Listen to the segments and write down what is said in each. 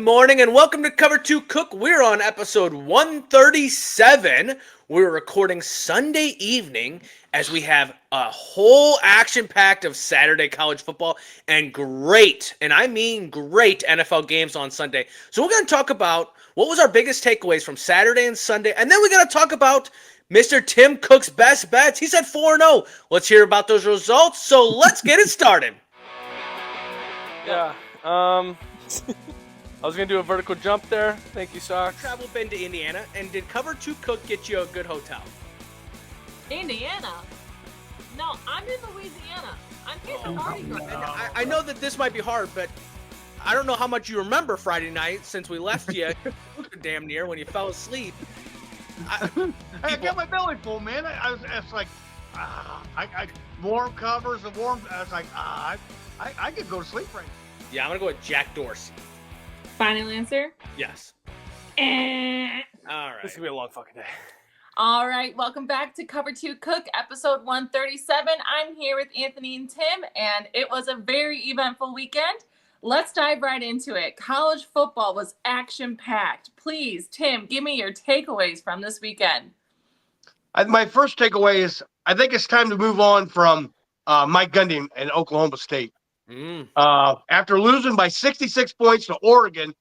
morning and welcome to Cover 2 Cook. We're on episode 137. We're recording Sunday evening as we have a whole action-packed of Saturday college football and great, and I mean great NFL games on Sunday. So we're going to talk about what was our biggest takeaways from Saturday and Sunday, and then we're going to talk about Mr. Tim Cook's best bets. He said 4-0. Let's hear about those results, so let's get it started. Yeah, I was going to do a vertical jump there. Thank you, Socks. Travel been to Indiana, and did Cover 2 Cook get you a good hotel? Indiana? No, I'm in Louisiana. I'm here for Mardi Gras. I know that this might be hard, but I don't know how much you remember Friday night since we left you damn near when you fell asleep. I got my belly full, man. I was like, I warm covers and warm. I was like, I could go to sleep right now. Yeah, I'm going to go with Jack Dorsey. Final answer? Yes. All right. This is going to be a long fucking day. All right, welcome back to Cover 2 Cook, episode 137. I'm here with Anthony and Tim, and it was a very eventful weekend. Let's dive right into it. College football was action-packed. Please, Tim, give me your takeaways from this weekend. My first takeaway is I think it's time to move on from Mike Gundy and Oklahoma State. After losing by 66 points to Oregon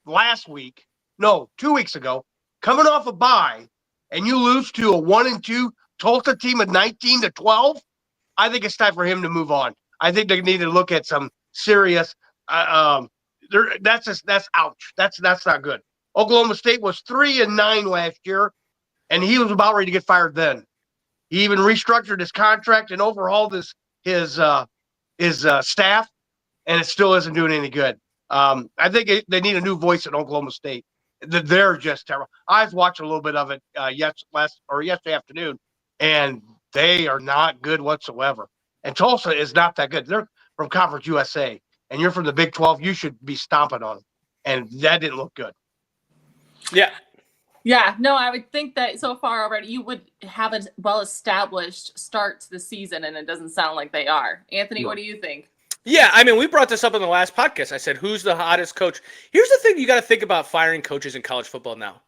last week, 2 weeks ago, coming off a bye, and you lose to a 1-2 Tulsa team of 19-12, I think it's time for him to move on. I think they need to look at some serious. That's ouch. That's not good. Oklahoma State was 3-9 last year, and he was about ready to get fired then. He even restructured his contract and overhauled his staff, and it still isn't doing any good. I think they need a new voice at Oklahoma State. They're just terrible. I've watched a little bit of it yesterday afternoon, and they are not good whatsoever. And Tulsa is not that good. They're from Conference USA, and you're from the Big 12. You should be stomping on them, and that didn't look good. Yeah. Yeah, no, I would think that so far already you would have a well-established start to the season, and it doesn't sound like they are. Anthony, What do you think? Yeah, I mean, we brought this up in the last podcast. I said, who's the hottest coach? Here's the thing you got to think about firing coaches in college football now.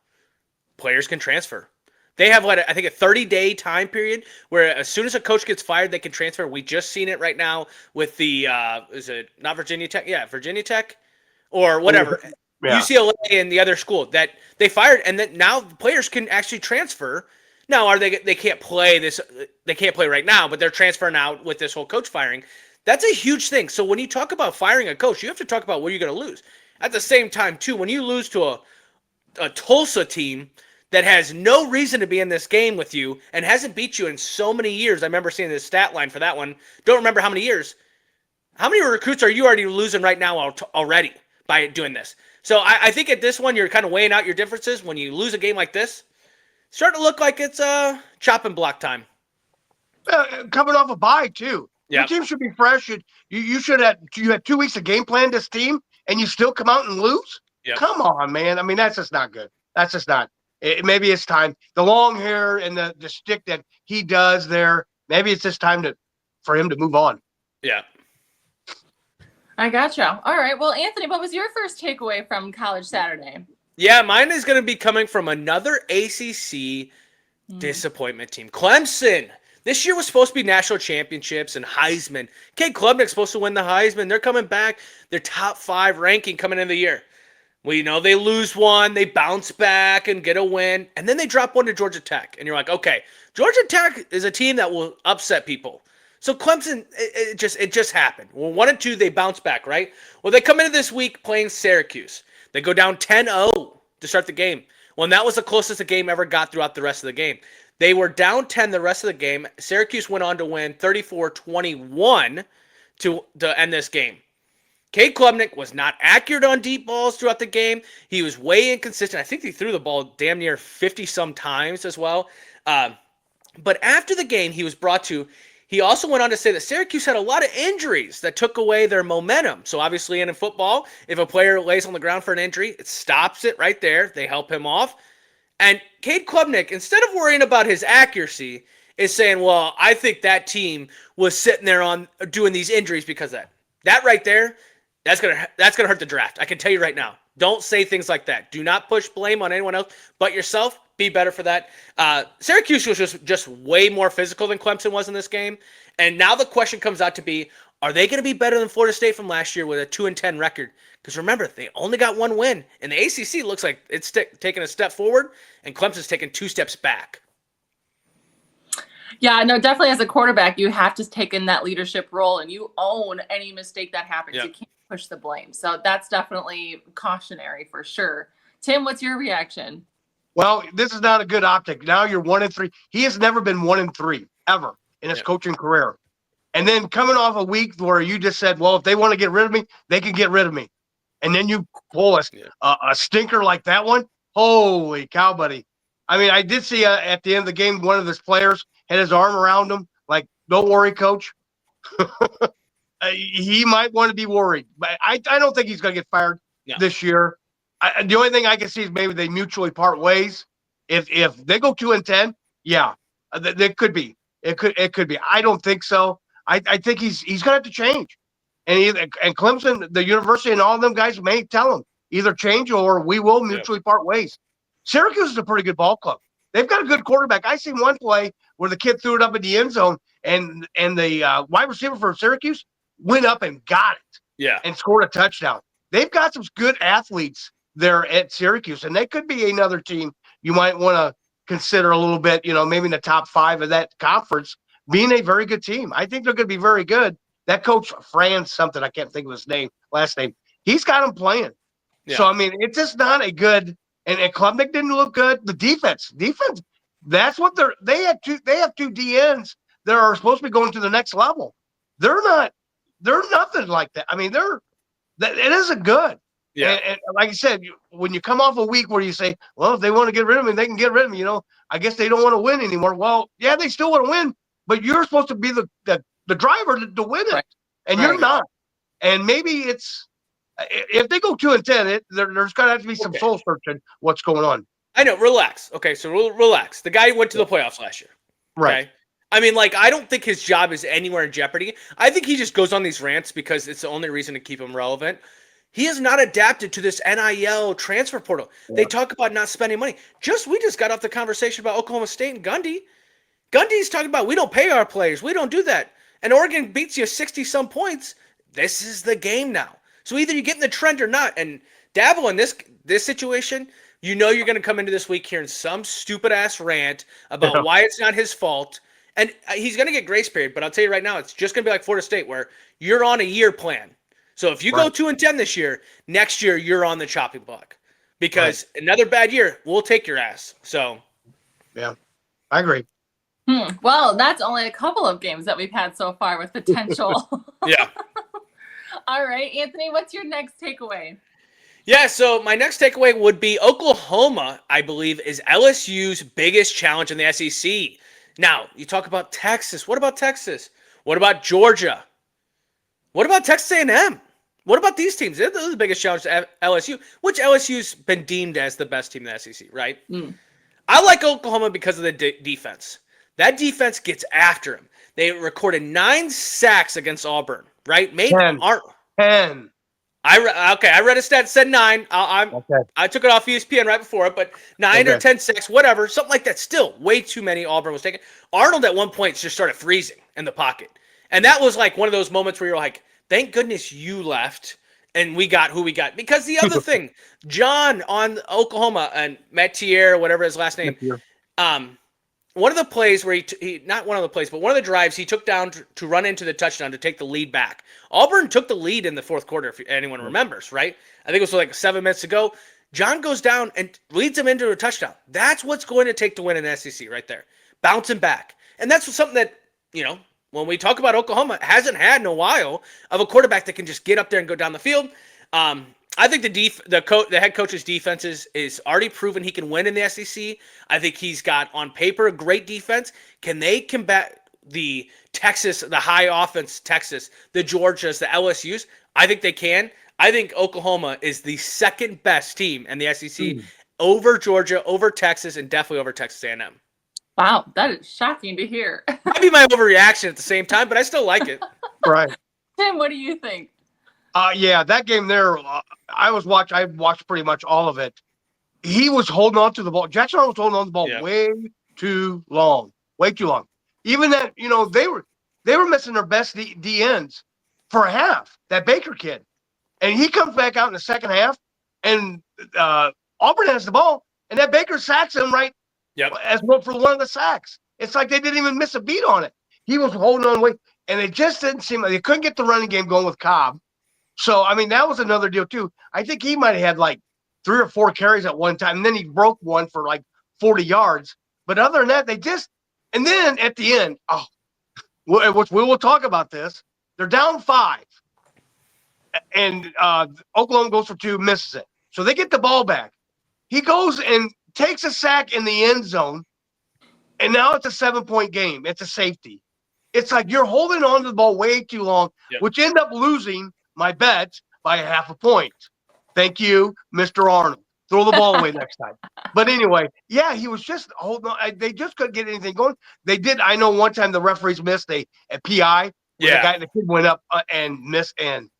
Players can transfer. They have, I think, a 30-day time period where as soon as a coach gets fired, they can transfer. We just seen it right now with the, is it not Virginia Tech? Yeah, Virginia Tech or whatever. Yeah. UCLA and the other school that they fired, and that now the players can actually transfer. Now, they can't play this? They can't play right now, but they're transferring out with this whole coach firing. That's a huge thing. So when you talk about firing a coach, you have to talk about what you're going to lose. At the same time, too, when you lose to a Tulsa team that has no reason to be in this game with you and hasn't beat you in so many years, I remember seeing this stat line for that one. Don't remember how many years. How many recruits are you already losing right now already by doing this? So I think at this one, you're kind of weighing out your differences. When you lose a game like this, it's starting to look like it's chopping block time. Coming off a bye, too. Yep. Your team should be fresh. You had 2 weeks of game plan this team, and you still come out and lose? Yep. Come on, man. I mean, that's just not good. That's just not. Maybe it's time. The long hair and the stick that he does there, maybe it's just time for him to move on. Yeah. I gotcha. All right. Well, Anthony, what was your first takeaway from College Saturday? Yeah, mine is going to be coming from another ACC disappointment team. Clemson. This year was supposed to be national championships and Heisman. Cade Klubnik's supposed to win the Heisman. They're coming back. They're top 5 ranking coming into the year. Well, they lose one, they bounce back and get a win, and then they drop one to Georgia Tech. And you're like, okay, Georgia Tech is a team that will upset people. So Clemson, it just happened. Well, 1-2, they bounce back, right? Well, they come into this week playing Syracuse. They go down 10-0 to start the game. Well, and that was the closest the game ever got throughout the rest of the game. They were down 10 the rest of the game. Syracuse went on to win 34-21 to end this game. Cade Klubnik was not accurate on deep balls throughout the game. He was way inconsistent. I think he threw the ball damn near 50-some times as well. But after the game, he was brought to. He also went on to say that Syracuse had a lot of injuries that took away their momentum. So obviously in football, if a player lays on the ground for an injury, it stops it right there. They help him off. And Cade Klubnik, instead of worrying about his accuracy, is saying, well, I think that team was sitting there on doing these injuries because of that. That right there, that's gonna hurt the draft. I can tell you right now. Don't say things like that. Do not push blame on anyone else but yourself. Be better for that. Syracuse was just way more physical than Clemson was in this game. And now the question comes out to be, are they going to be better than Florida State from last year with a 2-10 record? Because remember, they only got one win. And the ACC looks like it's taking a step forward, and Clemson's taking 2 steps back. Yeah, no, definitely as a quarterback, you have to take in that leadership role, and you own any mistake that happens. Yep. You can't push the blame. So that's definitely cautionary for sure. Tim, what's your reaction? Well, this is not a good optic. Now you're 1-3. He has never been 1-3 ever in his coaching career. And then coming off a week where you just said, well, if they want to get rid of me, they can get rid of me. And then you pull a stinker like that one. Holy cow, buddy. I mean, I did see at the end of the game, one of his players had his arm around him, like, don't worry, coach. He might want to be worried. But I don't think he's going to get fired this year. The only thing I can see is maybe they mutually part ways. If they go 2-10, yeah, there could be. It could be. I don't think so. I think he's going to have to change. And Clemson, the university, and all of them guys may tell him either change or we will mutually part ways. Syracuse is a pretty good ball club. They've got a good quarterback. I seen one play where the kid threw it up in the end zone, and the wide receiver for Syracuse went up and got it, and scored a touchdown. They've got some good athletes there at Syracuse, and they could be another team you might want to consider a little bit. Maybe in the top 5 of that conference, being a very good team. I think they're going to be very good. That coach, Franz something, I can't think of his last name. He's got them playing. Yeah. So, I mean, it's just not a good – and Klubnik didn't look good. The defense, that's what they have two DNs that are supposed to be going to the next level. They're nothing like that. I mean, it isn't good. Yeah. And like I said, when you come off a week where you say, well, if they want to get rid of me, they can get rid of me. I guess they don't want to win anymore. Well, yeah, they still want to win, but you're supposed to be the driver to win it, and you're not. And maybe it's if they go 2-10, there's going to have to be some soul searching. What's going on? I know. Relax. Okay, so relax. The guy went to the playoffs last year. Right. Okay? I mean, I don't think his job is anywhere in jeopardy. I think he just goes on these rants because it's the only reason to keep him relevant. He has not adapted to this NIL transfer portal. Yeah. They talk about not spending money. We just got off the conversation about Oklahoma State and Gundy. Gundy's talking about we don't pay our players. We don't do that. And Oregon beats you 60-some points. This is the game now. So either you get in the trend or not. And Dabo in this situation, you're going to come into this week hearing some stupid-ass rant about why it's not his fault. And he's going to get grace period. But I'll tell you right now, it's just going to be like Florida State where you're on a year plan. So if you go 2-10 this year, next year you're on the chopping block. Because another bad year, we'll take your ass. So, yeah, I agree. Well, that's only a couple of games that we've had so far with potential. Yeah. All right, Anthony, what's your next takeaway? Yeah, so my next takeaway would be Oklahoma, I believe, is LSU's biggest challenge in the SEC. Now, you talk about Texas. What about Texas? What about Georgia? What about Texas A&M? What about these teams? They're the biggest challenge to LSU, which LSU's been deemed as the best team in the SEC, right? I like Oklahoma because of the defense. That defense gets after him. They recorded 9 sacks against Auburn, right? 10. I read a stat that said 9. I took it off ESPN right before it, but 9 or 10 sacks, whatever, something like that. Still, way too many Auburn was taken. Arnold at one point just started freezing in the pocket. And that was like one of those moments where you're like, thank goodness you left and we got who we got. Because the other thing, John on Oklahoma and Metier, whatever his last name, one of the plays where not one of the plays, but one of the drives he took down to run into the touchdown to take the lead back. Auburn took the lead in the fourth quarter, if anyone remembers, right? I think it was like 7 minutes ago. John goes down and leads him into a touchdown. That's what's going to take to win an SEC right there. Bouncing back. And that's something that, when we talk about Oklahoma, hasn't had in a while of a quarterback that can just get up there and go down the field. I think the head coach's defense is already proven he can win in the SEC. I think he's got on paper a great defense. Can they combat the Texas, the high offense Texas, the Georgias, the LSUs? I think they can. I think Oklahoma is the second best team in the SEC over Georgia, over Texas, and definitely over Texas A&M. Wow, that is shocking to hear. Might be my overreaction at the same time, but I still like it. Right. Tim, what do you think? Yeah, that game there, I watched pretty much all of it. He was holding on to the ball. Jackson Arnold was holding on to the ball Yeah. way too long. Way too long. Even that, they were missing their best D ends for a half, that Baker kid. And he comes back out in the second half, and Auburn has the ball, and that Baker sacks him right as well for one of the sacks. It's like they didn't even miss a beat on it. He was holding on way, and it just didn't seem like they couldn't get the running game going with Cobb. So, I mean, that was another deal, too. I think he might have had like 3 or 4 carries at one time, and then he broke one for like 40 yards. But other than that, and then at the end, which we will talk about this, they're down 5. And Oklahoma goes for 2, misses it. So they get the ball back. He goes and takes a sack in the end zone, and now it's a 7-point game. It's a safety. It's like you're holding on to the ball way too long, which end up losing my bet by a half a point. Thank you, Mr. Arnold. Throw the ball away next time. But anyway, yeah, he was just holding on. They just couldn't get anything going. They did. I know one time the referees missed a PI. The kid went up and missed, and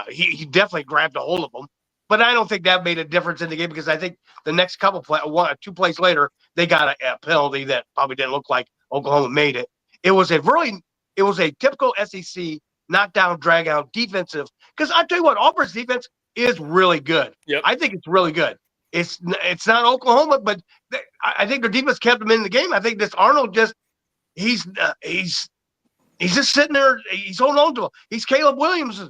he definitely grabbed a hold of him. But I don't think that made a difference in the game because I think the next couple play, 2 plays later, they got a penalty that probably didn't look like Oklahoma made it. It was a typical SEC knockdown, drag out defensive. Because I tell you what, Auburn's defense is really good. Yep. I think it's really good. It's not Oklahoma, but I think their defense kept them in the game. I think this Arnold he's just sitting there. He's holding on to him. He's Caleb Williams.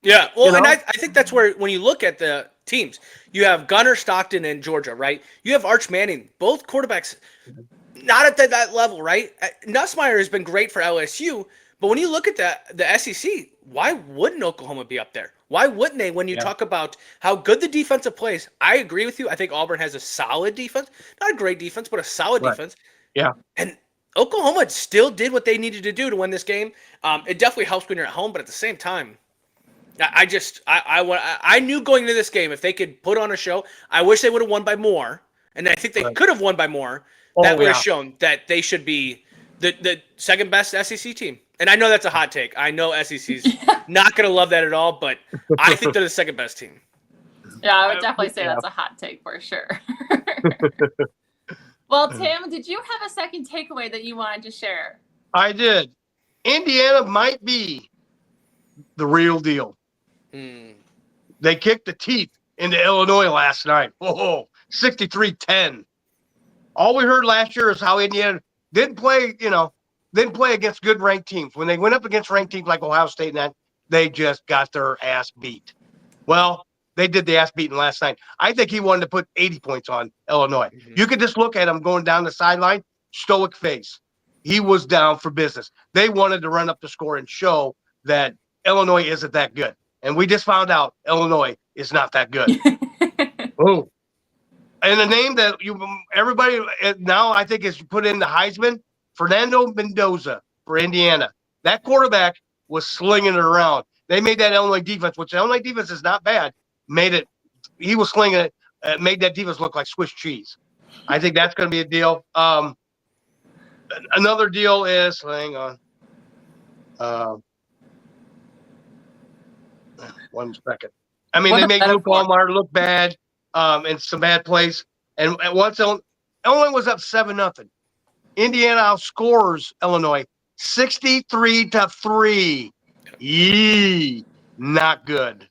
Yeah, well, and I think that's where, when you look at the teams, you have Gunnar Stockton in Georgia, right? You have Arch Manning, both quarterbacks not at that level, right? Nussmeier has been great for LSU, but when you look at the SEC, why wouldn't Oklahoma be up there? Why wouldn't they? When you talk about how good the defensive plays, I agree with you. I think Auburn has a solid defense, not a great defense, but a solid defense. Yeah, and Oklahoma still did what they needed to do to win this game. It definitely helps when you're at home, but at the same time, I knew going into this game, if they could put on a show, I wish they would have won by more, and I think they could have won by more. That would have shown that they should be the second best SEC team. And I know that's a hot take. I know SEC's not going to love that at all, but I think they're the second best team. Yeah, I would definitely say that's a hot take for sure. Well, Tim, did you have a second takeaway that you wanted to share? I did. Indiana might be the real deal. They kicked the teeth into Illinois last night. 63-10. All we heard last year is how Indiana didn't play against good ranked teams. When they went up against ranked teams like Ohio State and that, they just got their ass beat. Well, they did the ass beating last night. I think he wanted to put 80 points on Illinois. You could just look at him going down the sideline, stoic face. He was down for business. They wanted to run up the score and show that Illinois isn't that good. And we just found out Illinois is not that good. Oh. And the name that everybody now I think is put in the Heisman, Fernando Mendoza for Indiana. That quarterback was slinging it around. They made that Illinois defense, which the Illinois defense is not bad, he was slinging it, made that defense look like Swiss cheese. I think that's going to be a deal. Another deal is, hang on. 1 second. I mean, they made Luke Walmart look bad in some bad plays. And once Illinois was up 7-0. Indiana outscores Illinois 63-3. Yee, not good.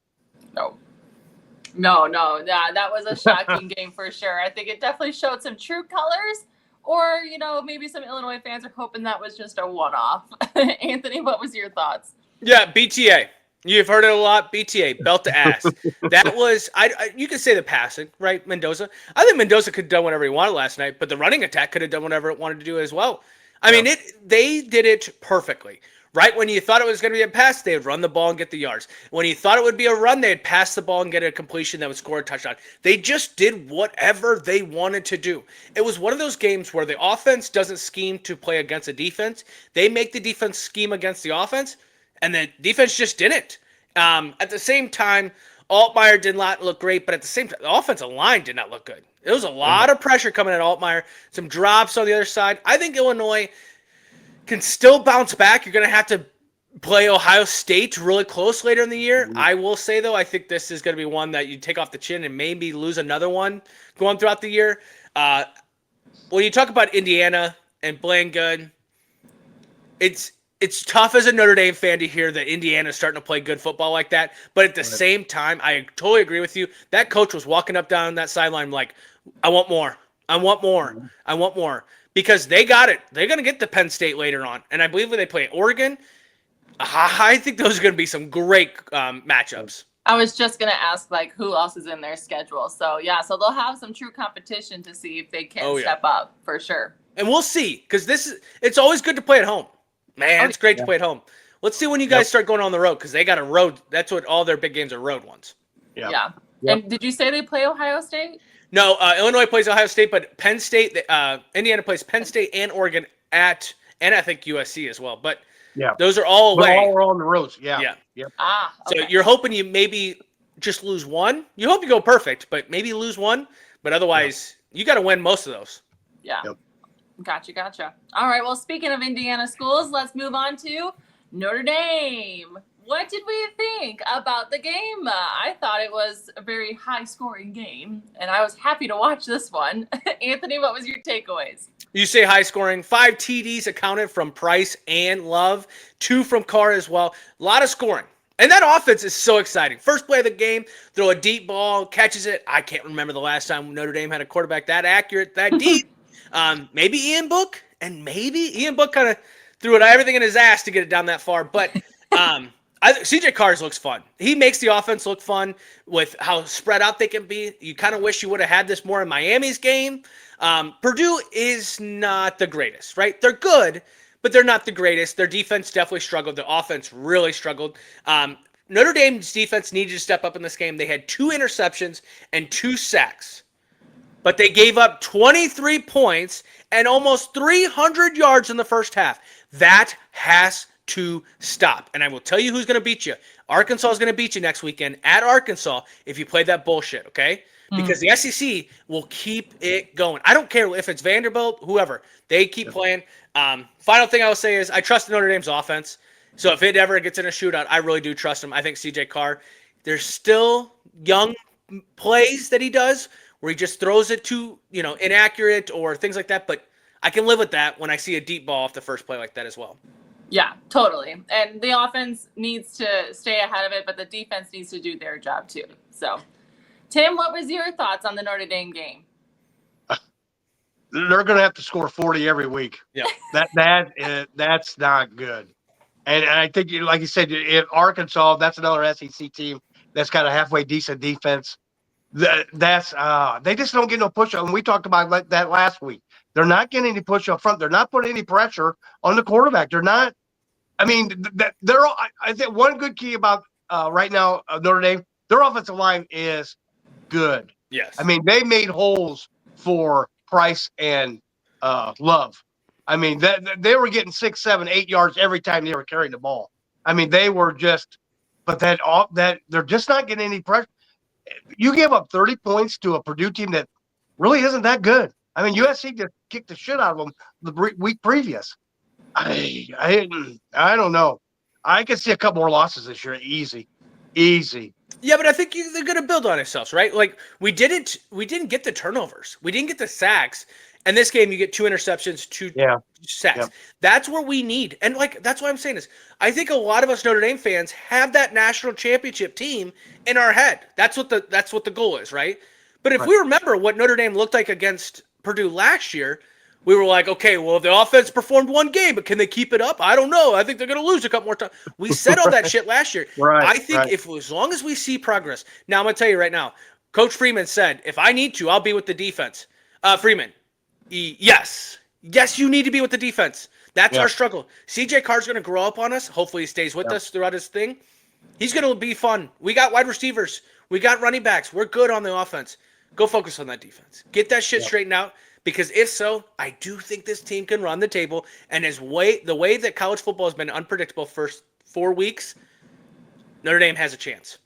No. That was a shocking game for sure. I think it definitely showed some true colors. Or, maybe some Illinois fans are hoping that was just a one-off. Anthony, what was your thoughts? Yeah, BTA. You've heard it a lot. BTA, belt to ass. That was, you could say the passing, right, Mendoza. I think Mendoza could have done whatever he wanted last night, but the running attack could have done whatever it wanted to do as well. I mean, they did it perfectly. Right when you thought it was going to be a pass, they would run the ball and get the yards. When you thought it would be a run, they'd pass the ball and get a completion that would score a touchdown. They just did whatever they wanted to do. It was one of those games where the offense doesn't scheme to play against a defense. They make the defense scheme against the offense, and the defense just didn't. At the same time, Altmaier did not look great, but at the same time, the offensive line did not look good. There was a lot of pressure coming at Altmaier, some drops on the other side. I think Illinois can still bounce back. You're going to have to play Ohio State really close later in the year. Mhm. I will say, though, I think this is going to be one that you take off the chin and maybe lose another one going throughout the year. When you talk about Indiana and playing good, it's tough as a Notre Dame fan to hear that Indiana's starting to play good football like that. But at the same time, I totally agree with you. That coach was walking up down that sideline like, I want more. I want more. I want more. Because they got it. They're going to get to Penn State later on. And I believe when they play Oregon, I think those are going to be some great matchups. I was just going to ask, like, who else is in their schedule. So, yeah, so they'll have some true competition to see if they can step up for sure. And we'll see, because it's always good to play at home. Man, it's great to play at home. Let's see when you guys start going on the road, because they got a road. That's what all their big games are, road ones. Yeah. And did you say they play Ohio State? No, Illinois plays Ohio State, but Penn State, Indiana plays Penn State and Oregon and I think USC as well. But those are all away. All on the roads. Yeah. Okay. So you're hoping you maybe just lose one. You hope you go perfect, but maybe lose one. But otherwise, you got to win most of those. Yeah. Yep. Gotcha. All right. Well, speaking of Indiana schools, let's move on to Notre Dame. What did we think about the game? I thought it was a very high-scoring game, and I was happy to watch this one. Anthony, what was your takeaways? You say high-scoring. 5 TDs accounted from Price and Love. 2 from Carr as well. A lot of scoring. And that offense is so exciting. First play of the game, throw a deep ball, catches it. I can't remember the last time Notre Dame had a quarterback that accurate, that deep. Maybe Ian Book, and maybe Ian Book kind of threw everything in his ass to get it down that far. But CJ Carrs looks fun. He makes the offense look fun with how spread out they can be. You kind of wish you would have had this more in Miami's game. Purdue is not the greatest, right? They're good, but they're not the greatest. Their defense definitely struggled. The offense really struggled. Notre Dame's defense needed to step up in this game. They had 2 interceptions and 2 sacks, but they gave up 23 points and almost 300 yards in the first half. That has to stop. And I will tell you who's going to beat you. Arkansas is going to beat you next weekend at Arkansas if you play that bullshit, okay? Because the SEC will keep it going. I don't care if it's Vanderbilt, whoever. They keep playing. Final thing I will say is I trust Notre Dame's offense. So if it ever gets in a shootout, I really do trust him. I think CJ Carr, there's still young plays that he does where he just throws it too, inaccurate or things like that. But I can live with that when I see a deep ball off the first play like that as well. Yeah, totally. And the offense needs to stay ahead of it, but the defense needs to do their job too. So, Tim, what was your thoughts on the Notre Dame game? They're going to have to score 40 every week. Yeah, that's not good. And I think, like you said, in Arkansas, that's another SEC team that's got a halfway decent defense. They just don't get no push up. And we talked about that last week. They're not getting any push up front. They're not putting any pressure on the quarterback. They're not. I mean, I think one good key about right now Notre Dame, their offensive line is good. Yes. I mean, they made holes for Price and Love. I mean, they were getting 6, 7, 8 yards every time they were carrying the ball. I mean, they were just, but that they're just not getting any pressure. You gave up 30 points to a Purdue team that really isn't that good. I mean, USC just kicked the shit out of them the week previous. I don't know. I can see a couple more losses this year. Easy. Yeah, but I think they're going to build on themselves, right? Like we didn't get the turnovers. We didn't get the sacks. And this game, you get 2 interceptions, 2 sacks. Yeah. That's what we need. And that's what I'm saying is I think a lot of us Notre Dame fans have that national championship team in our head. That's what the goal is, right? But if we remember what Notre Dame looked like against Purdue last year, we were like, okay, well, the offense performed one game, but can they keep it up? I don't know. I think they're going to lose a couple more times. We said all that shit last year. Right, I think as long as we see progress. Now, I'm going to tell you right now, Coach Freeman said, if I need to, I'll be with the defense. Freeman, yes, you need to be with the defense. That's our struggle. CJ Carr's going to grow up on us. Hopefully he stays with us throughout his thing. He's going to be fun. We got wide receivers. We got running backs. We're good on the offense. Go focus on that defense. Get that shit straightened out. Because if so, I do think this team can run the table. And the way that college football has been unpredictable first 4 weeks, Notre Dame has a chance.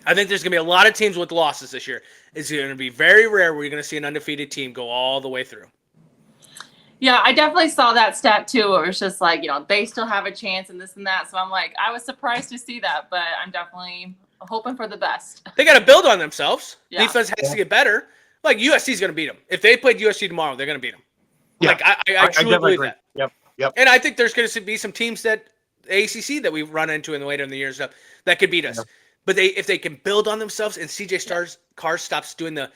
I think there's going to be a lot of teams with losses this year. It's going to be very rare where you're going to see an undefeated team go all the way through. Yeah, I definitely saw that stat too. Where it was just like, they still have a chance and this and that. So I'm like, I was surprised to see that, but I'm definitely hoping for the best. They got to build on themselves. Yeah. Defense has to get better. Like USC's going to beat them. If they played USC tomorrow, they're going to beat them. Yeah. Like I truly believe agree. that. Yep. And I think there's going to be some teams that ACC that we run into later in the year stuff that could beat us. Yep. But if they can build on themselves and CJ Carr stops doing the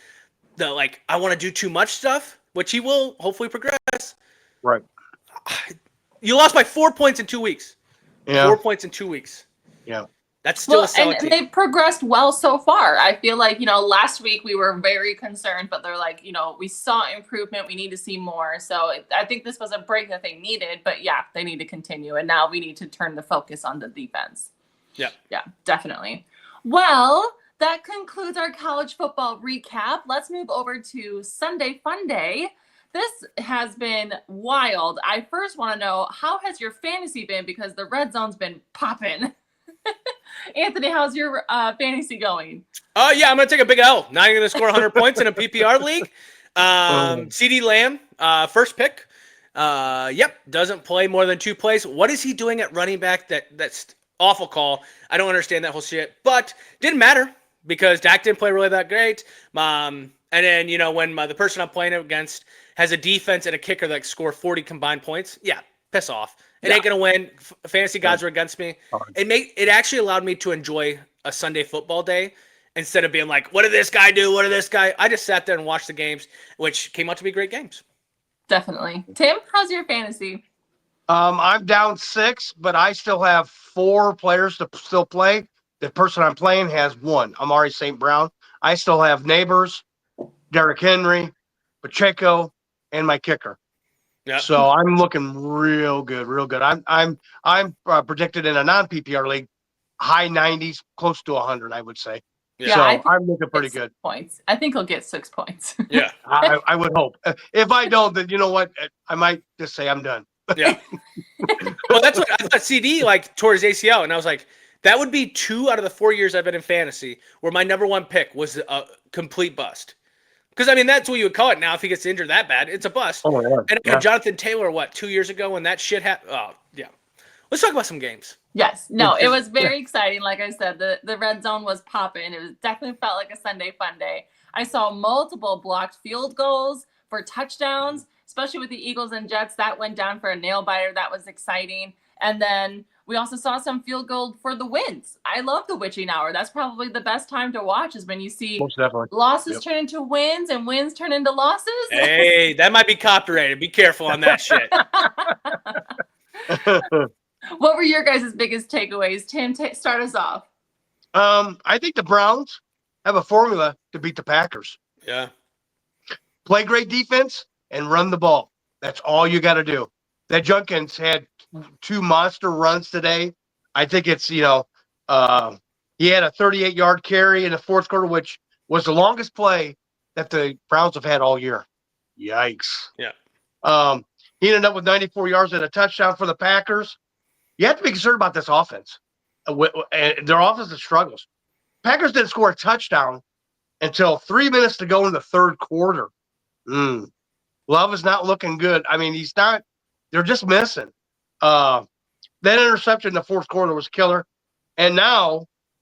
like I want to do too much stuff, which he will hopefully progress. Right. You lost by 4 points in 2 weeks. Yeah. 4 points in 2 weeks. Yeah. That's still a solid team. They've progressed well so far. I feel like, last week we were very concerned, but they're like, we saw improvement. We need to see more. So I think this was a break that they needed, but yeah, they need to continue. And now we need to turn the focus on the defense. Yeah. Yeah, definitely. Well, that concludes our college football recap. Let's move over to Sunday Fun Day. This has been wild. I first want to know, how has your fantasy been? Because the red zone's been popping. Anthony, how's your fantasy going? Yeah, I'm going to take a big L. Not going to score 100 points in a PPR league. CD Lamb, first pick. Yep, doesn't play more than 2 plays. What is he doing at running back? That's awful call. I don't understand that whole shit. But didn't matter because Dak didn't play really that great. And then, when the person I'm playing against has a defense and a kicker that score 40 combined points, yeah, piss off. It ain't going to win. Fantasy gods are against me. It actually allowed me to enjoy a Sunday football day instead of being like, what did this guy do? What did this guy? I just sat there and watched the games, which came out to be great games. Definitely. Tim, how's your fantasy? I'm down 6, but I still have 4 players to still play. The person I'm playing has 1. Amari St. Brown. I still have Neighbors, Derrick Henry, Pacheco, and my kicker. Yep. So I'm looking real good, real good. I'm predicted in a non-PPR league, high 90s, close to 100, I would say. Yeah, so I'm looking pretty good. Points. I think he'll get 6 points. Yeah. I would hope. If I don't, then you know what? I might just say I'm done. Yeah. Well, that's what I thought. CD tore his ACL, and I was like, that would be 2 out of the 4 years I've been in fantasy where my number 1 pick was a complete bust. Because, that's what you would call it now. If he gets injured that bad, it's a bust. Oh, yeah. And I had Jonathan Taylor, 2 years ago when that shit happened? Oh, yeah. Let's talk about some games. Yes. No, it was very exciting. Like I said, the red zone was popping. It was definitely felt like a Sunday fun day. I saw multiple blocked field goals for touchdowns, especially with the Eagles and Jets. That went down for a nail biter. That was exciting. And then we also saw some field goal for the wins. I love the witching hour. That's probably the best time to watch is when you see losses turn into wins and wins turn into losses. Hey, that might be copyrighted. Be careful on that shit. What were your guys' biggest takeaways? Tim, start us off. I think the Browns have a formula to beat the Packers. Yeah. Play great defense and run the ball. That's all you got to do. That Junkins had 2 monster runs today. I think it's, he had a 38-yard carry in the fourth quarter, which was the longest play that the Browns have had all year. Yikes. Yeah. He ended up with 94 yards and a touchdown for the Packers. You have to be concerned about this offense. Their offense struggles. Packers didn't score a touchdown until 3 minutes to go in the third quarter. Love is not looking good. He's not. They're just missing. That interception in the fourth quarter was killer. And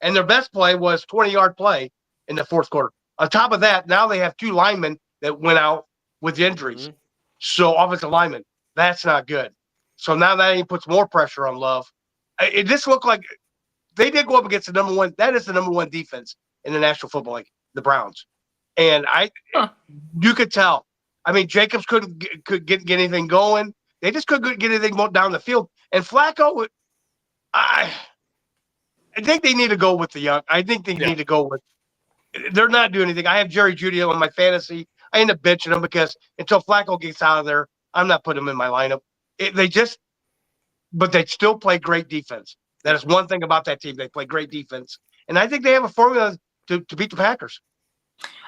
their best play was 20-yard play in the fourth quarter. On top of that, now they have 2 linemen that went out with injuries. Mm-hmm. So offensive linemen, that's not good. So now that even puts more pressure on Love. It just looked like they did go up against the number 1. That is the number 1 defense in the National Football League, the Browns. And you could tell. Jacobs couldn't get anything going. They just couldn't get anything down the field. And Flacco, I think they need to go with the young. I think they need to go with. They're not doing anything. I have Jerry Jeudy on my fantasy. I end up benching him because until Flacco gets out of there, I'm not putting him in my lineup. But they still play great defense. That is one thing about that team. They play great defense. And I think they have a formula to beat the Packers.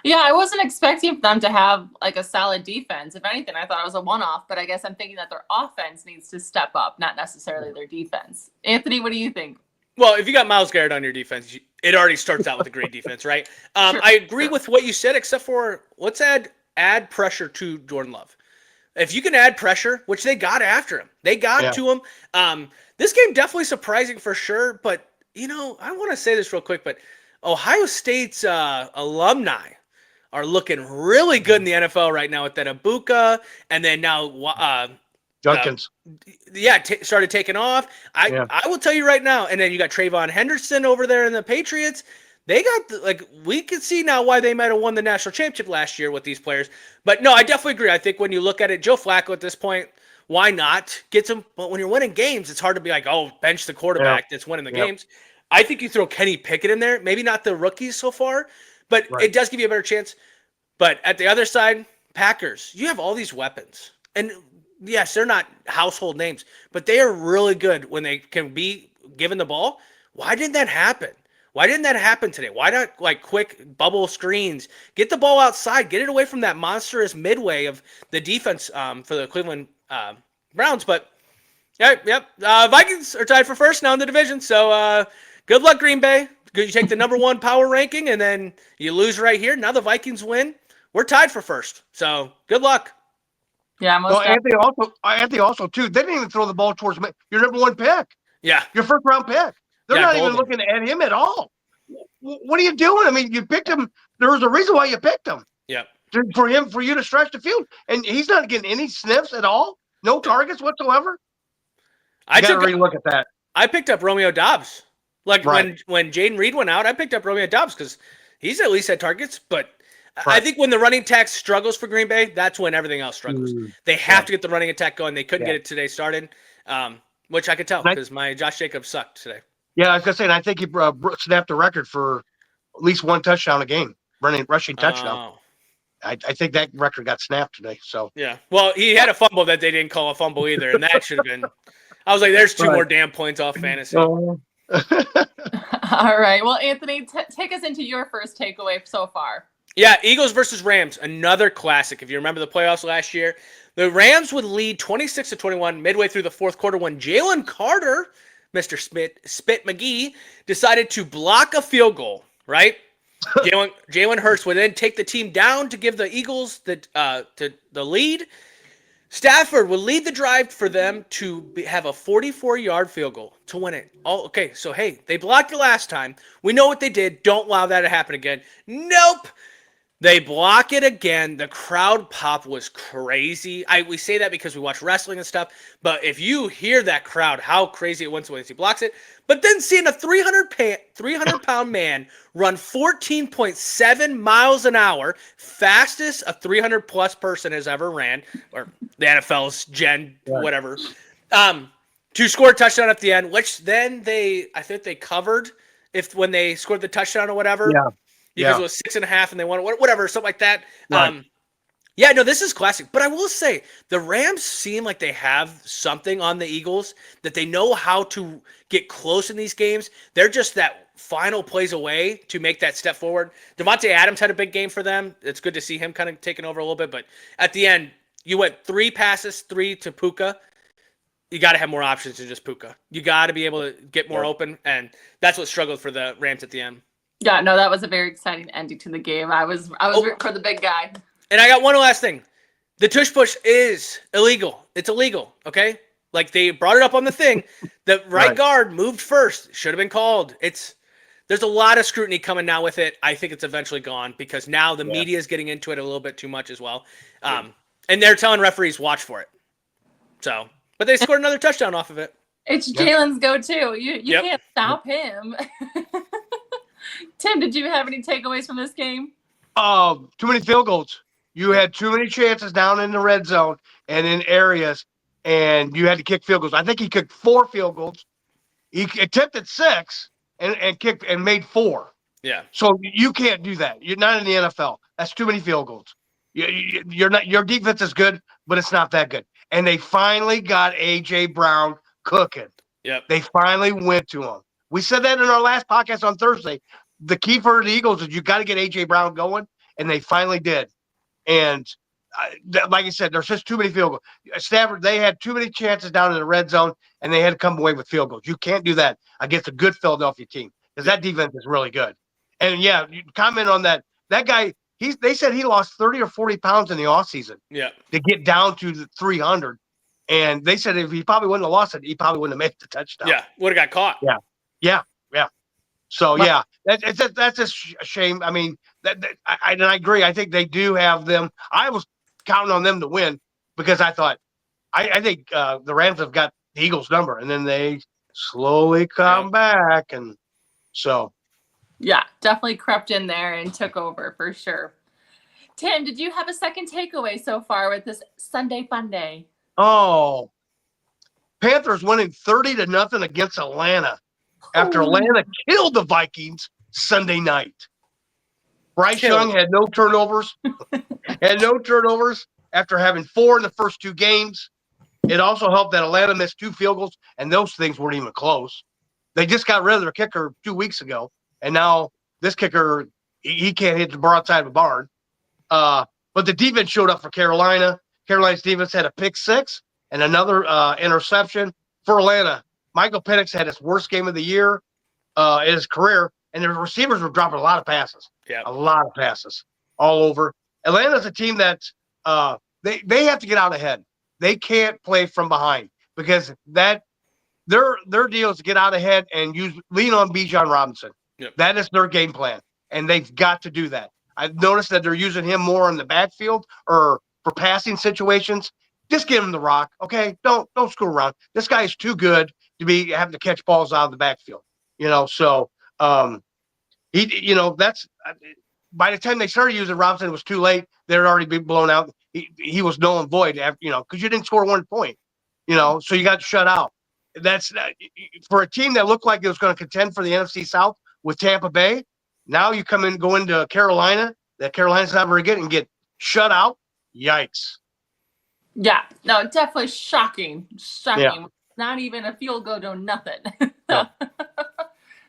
Yeah, I wasn't expecting them to have a solid defense. If anything, I thought it was a one-off, but I guess I'm thinking that their offense needs to step up, not necessarily their defense. Anthony, what do you think? Well, if you got Myles Garrett on your defense, it already starts out with a great defense, right? Sure, I agree with what you said, except for let's add pressure to Jordan Love. If you can add pressure, which they got after him, they got to him. This game definitely surprising for sure. But I want to say this real quick. But Ohio State's alumni are looking really good in the NFL right now with that Ibuka, and then now Junkins. Started taking off. I will tell you right now, and then you got Trayvon Henderson over there in the Patriots. They got we can see now why they might have won the national championship last year with these players. But no, I definitely agree. I think when you look at it, Joe Flacco at this point, why not get some? But when you're winning games, it's hard to be like, oh, bench the quarterback that's winning the games. I think you throw Kenny Pickett in there, maybe not the rookies so far, but it does give you a better chance. But at the other side, Packers, you have all these weapons, and yes, they're not household names, but they are really good when they can be given the ball. Why didn't that happen? Why didn't that happen today? Why not quick bubble screens? Get the ball outside. Get it away from that monstrous midway of the defense for the Cleveland Browns. But, Vikings are tied for first now in the division. So good luck, Green Bay. You take the number 1 power ranking, and then you lose right here. Now the Vikings win. We're tied for first. So good luck. Yeah, Anthony also, too, they didn't even throw the ball towards your number 1 pick. Yeah. Your first-round pick. They're not even looking at him at all. What are you doing? I mean, you picked him. There was a reason why you picked him. Yeah. For you to stretch the field. And he's not getting any sniffs at all. No targets whatsoever. I got to relook at that. I picked up Romeo Doubs. When Jaden Reed went out, I picked up Romeo Doubs because he's at least had targets. But I think when the running attack struggles for Green Bay, that's when everything else struggles. They have to get the running attack going. They couldn't get it today started, which I could tell because my Josh Jacobs sucked today. Yeah, I was going to say, and I think he snapped the record for at least 1 touchdown a game, rushing touchdown. I think that record got snapped today. So yeah, well, he had a fumble that they didn't call a fumble either, and that should have been. I was like, there's 2 more damn points off fantasy. All right, well, Anthony, take us into your first takeaway so far. Yeah, Eagles versus Rams, another classic. If you remember the playoffs last year, the Rams would lead 26-21 midway through the fourth quarter when Jalen Carter, Mr. Spit McGee, decided to block a field goal, right? Jalen Hurts would then take the team down to give the Eagles the lead. Stafford would lead the drive for them to have a 44-yard field goal to win it. Oh, okay, so, hey, they blocked it last time. We know what they did. Don't allow that to happen again. Nope. They block it again. The crowd pop was crazy. We say that because we watch wrestling and stuff, but if you hear that crowd, how crazy it went when he blocks it. But then seeing a 300-pound man run 14.7 miles an hour, fastest a 300-plus person has ever ran, or the NFL's whatever, to score a touchdown at the end, which then I think they covered when they scored the touchdown or whatever. Yeah. Because it was 6.5 and they won whatever, something like that. Right. This is classic. But I will say, the Rams seem like they have something on the Eagles that they know how to get close in these games. They're just that final plays away to make that step forward. Devontae Adams had a big game for them. It's good to see him kind of taking over a little bit. But at the end, you went 3 passes, 3 to Puka. You got to have more options than just Puka. You got to be able to get more open, and that's what struggled for the Rams at the end. Yeah, no, that was a very exciting ending to the game. I was rooting for the big guy. And I got one last thing. The tush push is illegal. It's illegal, okay? They brought it up on the thing. The right guard moved first. Should have been called. There's a lot of scrutiny coming now with it. I think it's eventually gone because now the media is getting into it a little bit too much as well. And they're telling referees, watch for it. So, but they scored another touchdown off of it. It's Jalen's go-to. You can't stop him. Tim, did you have any takeaways from this game? Too many field goals. You had too many chances down in the red zone and in areas, and you had to kick field goals. I think he kicked 4 field goals. He attempted 6 and kicked and made 4. Yeah. So you can't do that. You're not in the NFL. That's too many field goals. You're not. Your defense is good, but it's not that good. And they finally got A.J. Brown cooking. Yep. They finally went to him. We said that in our last podcast on Thursday. The key for the Eagles is you got to get A.J. Brown going, and they finally did. And like I said, there's just too many field goals. Stafford, they had too many chances down in the red zone, and they had to come away with field goals. You can't do that against a good Philadelphia team because that defense is really good. And, you comment on that. That guy, they said he lost 30 or 40 pounds in the offseason Yeah. to get down to the 300. And they said if he probably wouldn't have lost it, he probably wouldn't have made the touchdown. Yeah. Would have got caught. Yeah. So that's a shame. I mean, I agree. I think they do have them. I was counting on them to win because I thought I think the Rams have got the Eagles' number, and then they slowly come back, and so Yeah, definitely crept in there and took over for sure. Tim, did you have a second takeaway so far with this Sunday Fun Day? Oh, Panthers winning 30-0 against Atlanta after Atlanta killed the Vikings Sunday night. Bryce Young had no turnovers. After having 4 in the first 2 games. It also helped that Atlanta missed 2 field goals, and those things weren't even close. They just got rid of their kicker 2 weeks ago, and now this kicker, he can't hit the bar outside of a barn. But the defense showed up for Carolina. Carolina's defense had a pick 6 and another interception for Atlanta. Michael Penix had his worst game of the year in his career, and the receivers were dropping a lot of passes. Yeah, a lot of passes all over. Atlanta's a team that they have to get out ahead. They can't play from behind because their deal is to get out ahead and lean on Bijan Robinson. Yep. That is their game plan, and they've got to do that. I've noticed that they're using him more in the backfield or for passing situations. Just give him the rock, okay? Don't screw around. This guy is too good to be having to catch balls out of the backfield. So that's by the time they started using Robinson, it was too late. They'd already been blown out. He was null and void after, because you didn't score 1 point, so you got shut out. That's for a team that looked like it was going to contend for the NFC South with Tampa Bay. Now you go into Carolina, that Carolina's not very good, and get shut out. Yikes. Yeah, no, definitely shocking. Yeah. Not even a field goal, no nothing. No.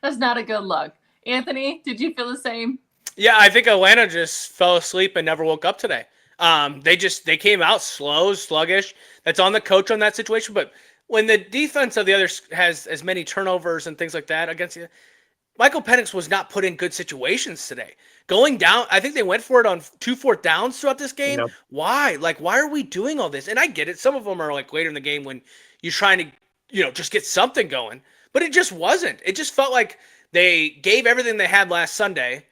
That's not a good look. Anthony, did you feel the same? Yeah, I think Atlanta just fell asleep and never woke up today. They came out slow, sluggish. That's on the coach on that situation. But when the defense of the others has as many turnovers and things like that against you, Michael Penix was not put in good situations today. Going down, I think they went for it on 2 4th downs throughout this game. Yep. Why? Why are we doing all this? And I get it. Some of them are later in the game when you're trying to, just get something going. But it just wasn't. It just felt like they gave everything they had last Sunday.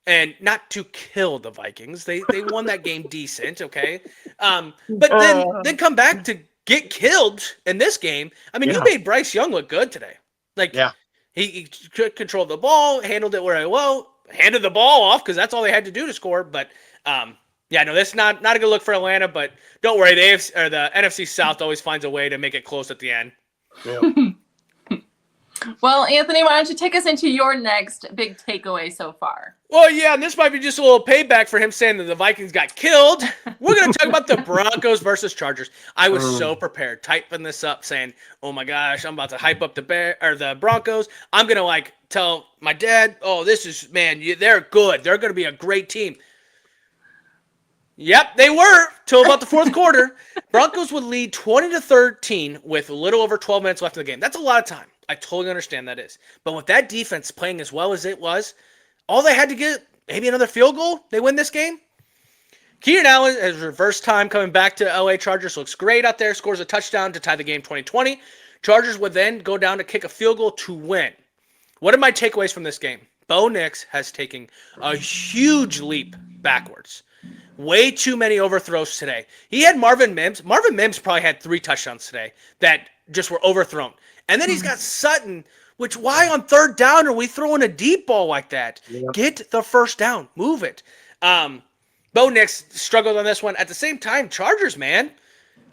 And not to kill the Vikings. They won that game decent, okay? But then come back to get killed in this game. I mean, you made Bryce Young look good today. He could control the ball, handled it handed the ball off because that's all they had to do to score. But, that's not a good look for Atlanta. But don't worry, the NFC South always finds a way to make it close at the end. Yeah. Well, Anthony, why don't you take us into your next big takeaway so far? Well, yeah, and this might be just a little payback for him saying that the Vikings got killed. We're going to talk about the Broncos versus Chargers. I was so prepared, typing this up, saying, "Oh my gosh, I'm about to hype up the Broncos. I'm going to tell my dad, oh, they're good. They're going to be a great team." Yep, they were till about the 4th quarter. Broncos would lead 20-13 with a little over 12 minutes left in the game. That's a lot of time. I totally understand that is. But with that defense playing as well as it was, all they had to get, maybe another field goal, they win this game. Keenan Allen has reverse time coming back to LA Chargers. Looks great out there. Scores a touchdown to tie the game 20-20. Chargers would then go down to kick a field goal to win. What are my takeaways from this game? Bo Nix has taken a huge leap backwards. Way too many overthrows today. He had Marvin Mims. Marvin Mims probably had 3 touchdowns today that just were overthrown. And then he's got Sutton, which why on 3rd down are we throwing a deep ball like that? Yeah. Get the first down. Move it. Bo Nix struggled on this one. At the same time, Chargers, man.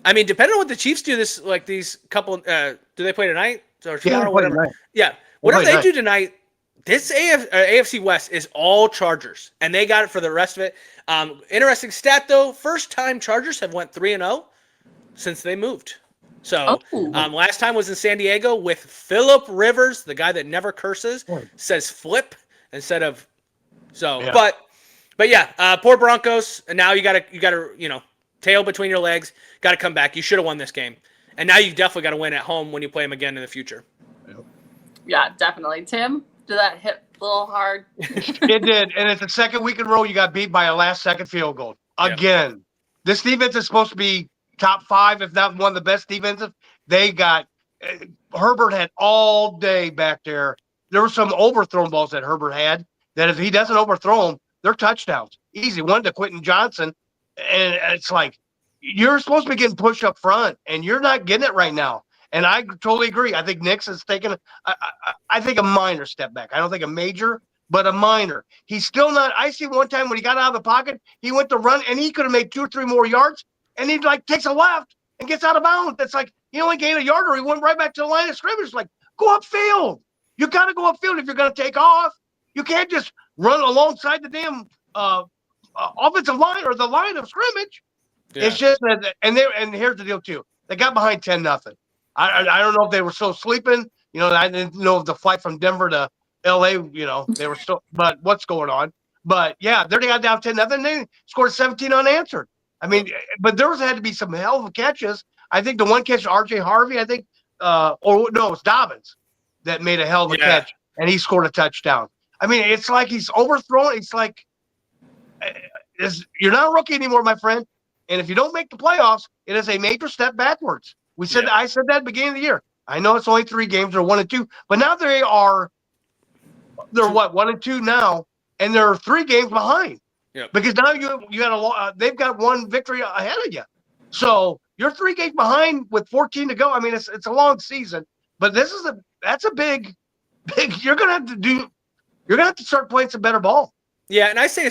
I mean, depending on what the Chiefs do these couple, do they play tonight? Or tomorrow, whatever. Tonight. Yeah. Whatever they do tonight, this AFC West is all Chargers. And they got it for the rest of it. Interesting stat, though. First time Chargers have went 3-0 since they moved. So last time was in San Diego with Phillip Rivers, the guy that never curses, says flip instead of so. Yeah. But yeah, poor Broncos. And now you gotta tail between your legs. Got to come back. You should have won this game, and now you definitely got to win at home when you play them again in the future. Yeah, definitely. Tim, did that A little hard. It did, and it's the second week in a row you got beat by a last-second field goal. Again, this defense is supposed to be top 5, if not one of the best defensive. They got Herbert had all day back there. There were some overthrown balls that Herbert had that if he doesn't overthrow them, they're touchdowns. Easy. One to Quentin Johnson, and it's like you're supposed to be getting pushed up front, and you're not getting it right now. And I totally agree. I think Nix has taken, I think, a minor step back. I don't think a major, but a minor. He's still not. I see one time when he got out of the pocket, he went to run, and he could have made 2 or 3 more yards, and he takes a left and gets out of bounds. It's like he only gained a yard, or he went right back to the line of scrimmage. Like, go upfield. You got to go upfield if you're going to take off. You can't just run alongside the damn offensive line or the line of scrimmage. Yeah. It's just that, and here's the deal too. They got behind 10-0. I don't know if they were still sleeping. I didn't know if the flight from Denver to LA, they were still, but what's going on? But yeah, they got down 10-0. They scored 17 unanswered. I mean, but there had to be some hell of catches. I think the one catch, RJ Harvey, it was Dobbins that made a hell of a catch, and he scored a touchdown. I mean, it's like he's overthrown. It's like you're not a rookie anymore, my friend. And if you don't make the playoffs, it is a major step backwards. I said that at the beginning of the year. I know it's only 3 games, they're 1-2, but now they're 1-2 now, and they're 3 games behind. Yep. Because now you got they've got 1 victory ahead of you. So you're 3 games behind with 14 to go. I mean, it's a long season, but that's a big. You're gonna have to start playing some better ball. Yeah, and I say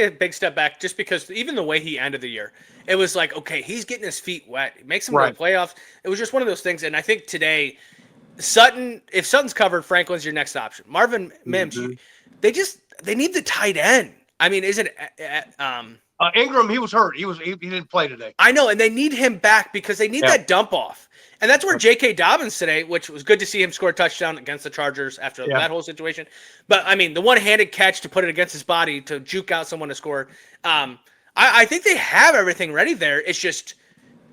a big step back just because even the way he ended the year, it was like, okay, he's getting his feet wet. It makes him go to the playoffs. It was just one of those things, and I think today, if Sutton's covered, Franklin's your next option. Marvin Mims, they need the tight end. I mean, isn't Ingram? He was hurt. He didn't play today. I know, and they need him back because they need that dump off. And that's where J.K. Dobbins today, which was good to see him score a touchdown against the Chargers after that whole situation. But, I mean, the one-handed catch to put it against his body to juke out someone to score. I think they have everything ready there. It's just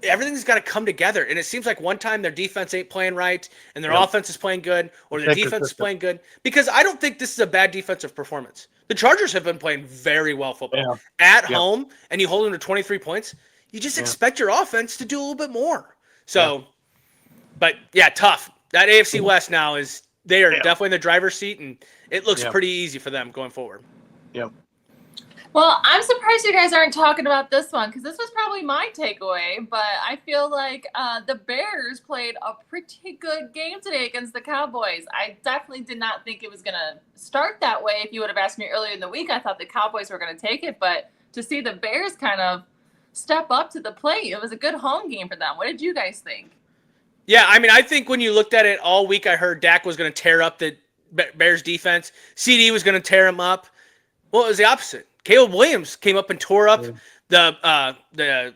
everything's got to come together. And it seems like one time their defense ain't playing right and their offense is playing good or their defense is playing good. Because I don't think this is a bad defensive performance. The Chargers have been playing very well football. At home, and you hold them to 23 points, you just expect your offense to do a little bit more. So... But, tough. That AFC West now they are definitely in the driver's seat, and it looks pretty easy for them going forward. Yep. Well, I'm surprised you guys aren't talking about this one because this was probably my takeaway, but I feel like the Bears played a pretty good game today against the Cowboys. I definitely did not think it was going to start that way. If you would have asked me earlier in the week, I thought the Cowboys were going to take it, but to see the Bears kind of step up to the plate, it was a good home game for them. What did you guys think? Yeah, I mean, I think when you looked at it all week, I heard Dak was going to tear up the Bears defense. CD was going to tear him up. Well, it was the opposite. Caleb Williams came up and tore up the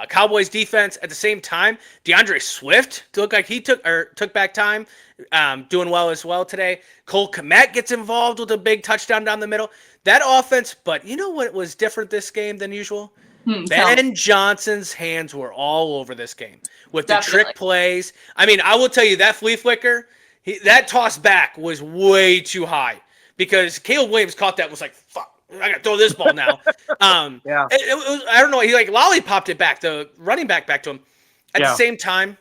Cowboys defense at the same time. DeAndre Swift looked like he took back time, doing well as well today. Cole Kmet gets involved with a big touchdown down the middle. That offense, but you know what was different this game than usual? Ben Johnson's hands were all over this game with the trick plays. I mean, I will tell you that flea flicker, that toss back was way too high because Caleb Williams caught that was like, fuck, I got to throw this ball now. It was, I don't know. He lollipopped it back, the running back to him. At the same time,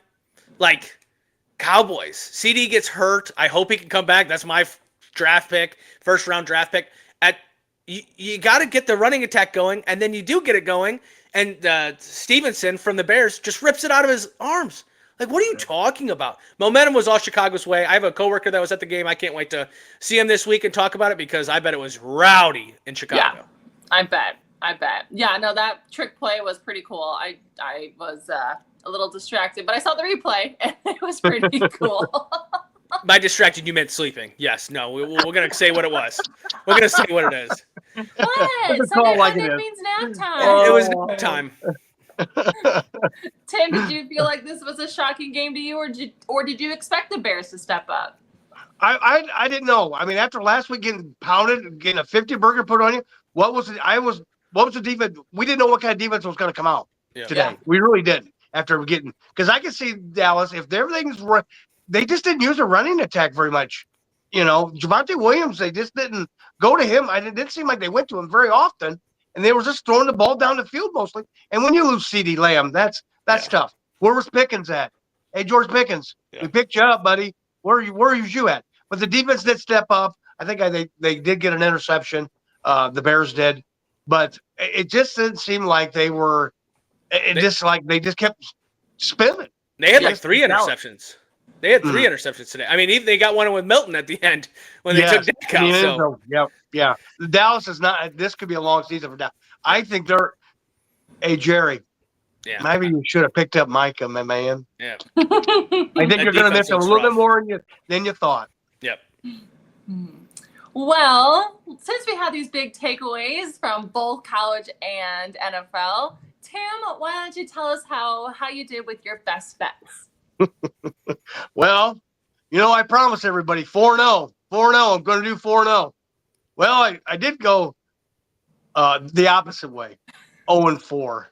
Cowboys, CD gets hurt. I hope he can come back. That's my first round draft pick. You got to get the running attack going, and then you do get it going, and Stevenson from the Bears just rips it out of his arms. Like, what are you talking about? Momentum was all Chicago's way. I have a coworker that was at the game. I can't wait to see him this week and talk about it because I bet it was rowdy in Chicago. Yeah, I bet. Yeah, no, that trick play was pretty cool. I was a little distracted, but I saw the replay, and it was pretty cool. By distracted, you meant sleeping. Yes. No, we're going to say what it was. We're going to say what it is. What? Sunday means nap time. It was nap time. Tim, did you feel like this was a shocking game to you, or did you expect the Bears to step up? I didn't know. I mean, after last week getting pounded, getting a 50 burger put on you, what was the defense? We didn't know what kind of defense was going to come out today. Yeah. We really didn't. After because I could see Dallas, if everything's right, they just didn't use a running attack very much Javonte Williams, they just didn't go to him. It didn't seem like they went to him very often, and they were just throwing the ball down the field mostly. And when you lose CeeDee Lamb, that's tough. Where was Pickens at? Hey, George Pickens, we picked you up, buddy. Where are you at? But the defense did step up. I think they did get an interception. The Bears did, but it just didn't seem like they were. They just kept spinning. They had like 3 interceptions. They had 3 interceptions today. I mean, even they got one with Milton at the end when they took Dak out. So. Yeah. Dallas is not. This could be a long season for Dallas. I think they're. Hey, Jerry. Yeah. Maybe you should have picked up Micah, my man. Yeah. I think you're going to miss a little bit more than you thought. Yep. Well, since we had these big takeaways from both college and NFL, Tim, why don't you tell us how you did with your best bets? Well, I promised everybody 4-0. 4-0. I'm going to do 4-0. Well, I did go the opposite way. 0-4.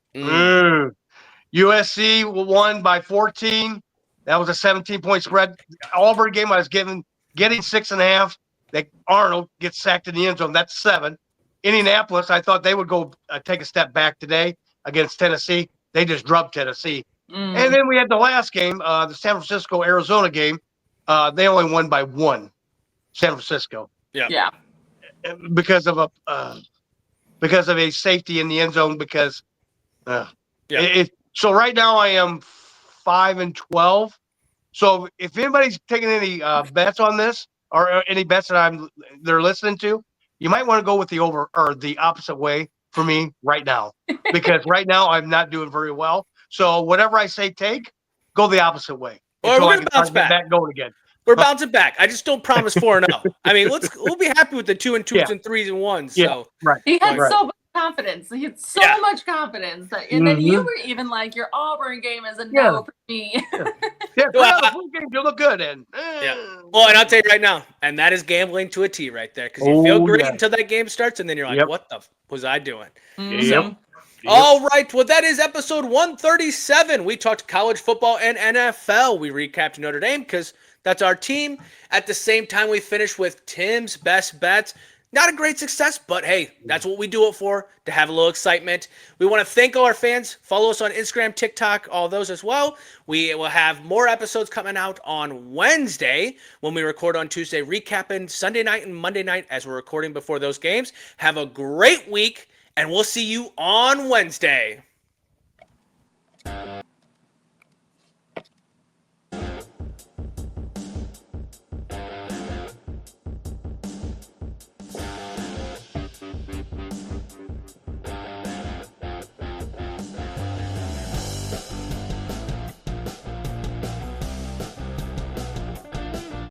USC won by 14. That was a 17-point spread. Auburn game I was getting 6.5. That Arnold gets sacked in the end zone. That's 7. Indianapolis, I thought they would go take a step back today against Tennessee. They just drubbed Tennessee. And then we had the last game, the San Francisco-Arizona game. They only won by 1, San Francisco. Yeah. Because of a safety in the end zone. So right now I am 5-12. So if anybody's taking any bets on this or any bets that they're listening to, you might want to go with the over or the opposite way for me right now, because right now I'm not doing very well. So whatever I say, go the opposite way. Or we're going to bounce back. Going again. We're bouncing back. I just don't promise 4-0. I mean, we'll be happy with the 2-2s and 3-1s. So right. He had so much confidence. He had so much confidence and then you were even like, your Auburn game is a no for me. The game you look good in. Well, and I'll tell you right now, and that is gambling to a T right there, because you feel great until that game starts, and then you're like, what the was I doing? Yep. All right. Well, that is episode 137. We talked college football and NFL. We recapped Notre Dame because that's our team. At the same time, we finished with Tim's best bets. Not a great success, but hey, that's what we do it for, to have a little excitement. We want to thank all our fans. Follow us on Instagram, TikTok, all those as well. We will have more episodes coming out on Wednesday when we record on Tuesday, recapping Sunday night and Monday night as we're recording before those games. Have a great week, and we'll see you on Wednesday.